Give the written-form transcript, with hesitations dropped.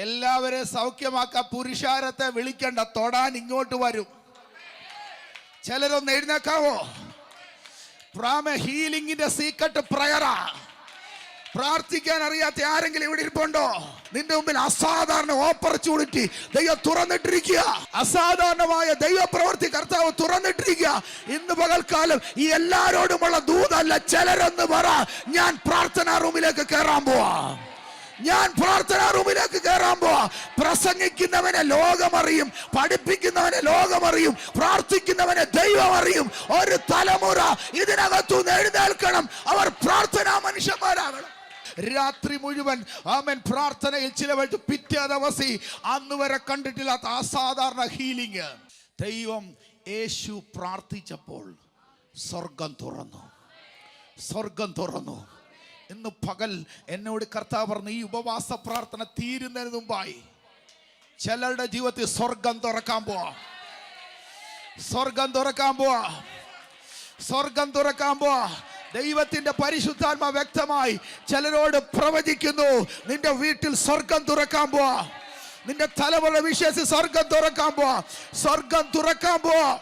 എല്ലാവരെയും സൗഖ്യമാക്കാൻ പുരുഷാരത്തെ വിളിക്കണ്ട, തൊടാൻ ഇങ്ങോട്ട് വരും. ചിലരൊന്ന് എഴുന്നേക്കാവോ? ഹീലിംഗിന്റെ സീക്രട്ട് പ്രയറാ. പ്രാർത്ഥിക്കാൻ അറിയാത്ത ആരെങ്കിലും ഇവിടെ ഇരിപ്പുണ്ടോ? നിന്റെ മുമ്പിൽ അസാധാരണ ഓപ്പർച്യൂണിറ്റി ദൈവം തുറന്നിട്ടിരിക്കുക. അസാധാരണമായ ദൈവപ്രവൃത്തി കർത്താവ് തുറന്നിട്ടിരിക്കുക. ഇന്ന് പകൽക്കാലം ഈ എല്ലാരോടുമുള്ള ദൂതല്ല. ചിലരെന്ന് പറ, ഞാൻ പ്രാർത്ഥനാ റൂമിലേക്ക് കയറാൻ പോവാ. ഞാൻ പ്രാർത്ഥനാ റൂമിലേക്ക് കയറാൻ പോവാ. പ്രസംഗിക്കുന്നവനെ ലോകമറിയും, പഠിപ്പിക്കുന്നവനെ ലോകമറിയും, പ്രാർത്ഥിക്കുന്നവനെ ദൈവം അറിയും. ഒരു തലമുറ ഇതിനകത്തുനിന്ന് എഴുന്നേൽക്കണം. അവർ പ്രാർത്ഥനാ മനുഷ്യന്മാരാകണം. രാത്രി മുഴുവൻ ആമേൻ പ്രാർത്ഥനയിൽ ചിലവഴിച്ച് പിറ്റേ ദിവസം അന്ന് വരെ കണ്ടിട്ടില്ലാത്ത അസാധാരണ ഹീലിംഗ്. ദൈവം യേശു പ്രാർത്ഥിച്ചപ്പോൾ സ്വർഗം തുറന്നു. സ്വർഗം തുറന്നു. ഇന്ന് പകൽ എന്നോട് കർത്താവ് പറഞ്ഞു, ഈ ഉപവാസ പ്രാർത്ഥന തീരുന്നതിന് മുമ്പായി ചിലരുടെ ജീവിതത്തിൽ സ്വർഗം തുറക്കാൻ പോവാ. സ്വർഗം തുറക്കാൻ പോവാ. സ്വർഗം തുറക്കാൻ പോവാ. ദൈവത്തിന്റെ പരിശുദ്ധാത്മ വ്യക്തമായി ചിലരോട് പ്രവചിക്കുന്നു, നിന്റെ വീട്ടിൽ സ്വർഗം തുറക്കാൻ പോവാ. നിന്റെ തലമുറ വിശ്വസിച്ച് സ്വർഗം തുറക്കാൻ പോവാ. സ്വർഗം തുറക്കാൻ പോവാ.